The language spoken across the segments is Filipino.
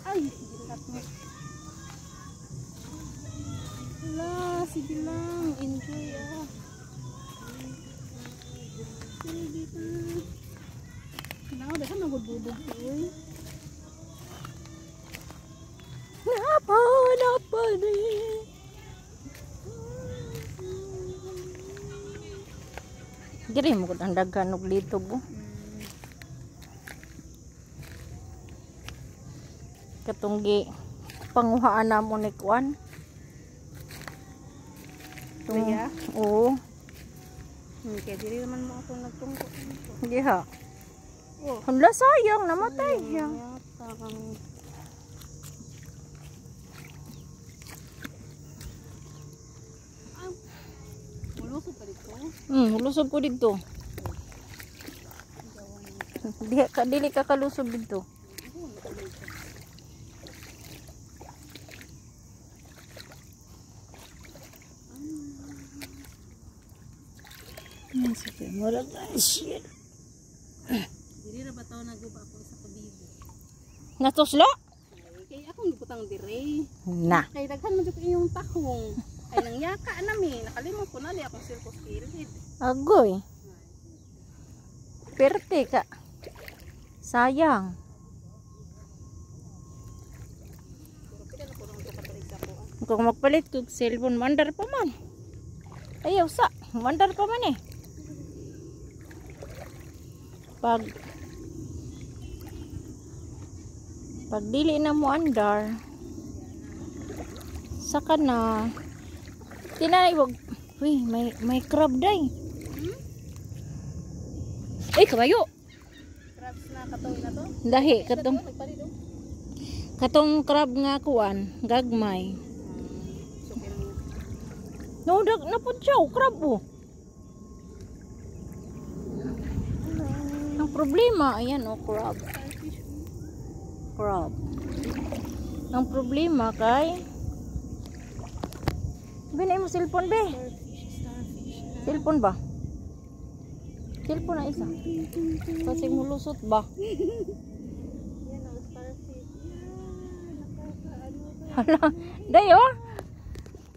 Ay, gilat mo. Wala, sige lang. Enjoy ah. Sige ka. Kailangan dahan nagudbudog eh. Napa rin. Diri mo ko ang daghan og litog oh. Katunggi panguhaan na mo ni kuan. Kaya? Oo. Kaya diri naman mo ako nagtungko. Hindi ha. Oh. Hala sayang namatay siya. Yata kang ulusog pa dito. Lusob ko dito. Dili ka kalusob dito. Sige, murag na shit. Diri ra ba taw naguba ako sa kabigo. Natuslo? Kay akong giputang dire. Na. Kay daghan man jud iyong tahong. Ay nang yaka nami, nakalimot ko na di akong circus spirit. Agoy. Perte ka. Sayang. Pero pila na ko nang kapatid sa ko. Kung magpalit kog cellphone, mandar pa man. Ayaw sa, mandar pa man eh. Pag dili na mo andar, saka na tinanay wag. Uy, may crab day. Ay, kabayo. Crabs na katoy na to. Dahi katong Nagpalit do. katong crab nga kuan, gagmay. Sukin mo. No, napod siya, crab oh. Ang problema, ayan oh, crab. Crab. Ang problema kay binay mo cellphone be. Cellphone ba? Cellphone na isa. Kasi mulusot ba? Yan ang starfish. Hala, dayo.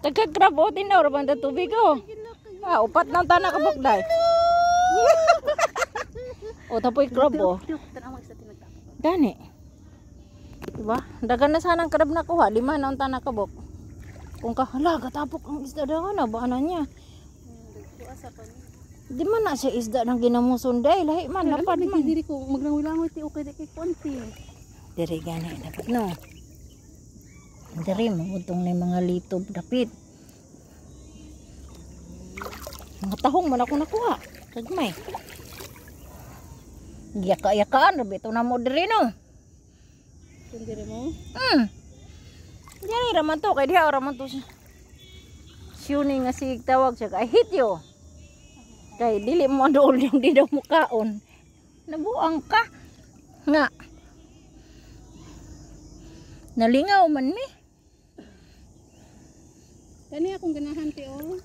Tagka-crab o tinaw banda tubig oh. Ah, upat nang tanak kabok day. O tapoy crab oh. Tanawag sa tinagtapos. Gani. Diba? Dagan na sanang crab na kuha, 5 na ang tanak kabok. Kung kahala, katapok ang isda daw na, baka niya. Asa pa ni. Di man na siya isda ng ginamuson day, lahi man, lapad man. Diri ko maglangoy-langoy ti okay di kay konti. Diri gani, dapat no. Diri, magutong na yung mga litob, dapit. Mga tahong man ako nakuha. Kagmay. Yaka-yakaan, rabito na mo diri no. Kung diri mo. Diri raman to, kay diha raman to siya. Siyuni nga sig tawag siya, I hate you. Kay dili mo dool yung di daw mukaon. Nabuang ka. Nga. Nalingaw man mi. Kani akong ganahan ti oh.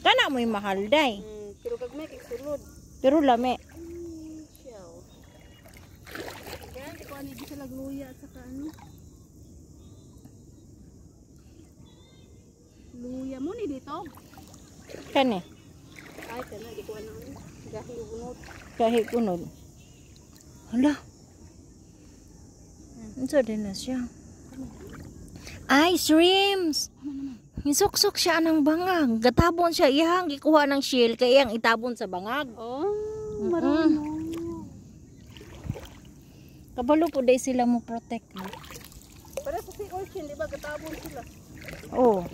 Kana mo'y mahal day. Pero gagmay kay sulod. Pero lami. Shell. Yan, ko ani di sa lagluya at saka ano. Luya mo ni dito. Kani. Ay, kana di ko ano. Gahi unod. Kahit kunod. Hala. Unsa din na siya? Ay, shrimps. Isuksok siya ng bangag. Gatabon siya iyang gikuha ng shell kaya iyang itabon sa bangag. Oh, marami. Kabalo po day sila mo protect. Para sa sea urchin, di ba gatabon sila? Oh.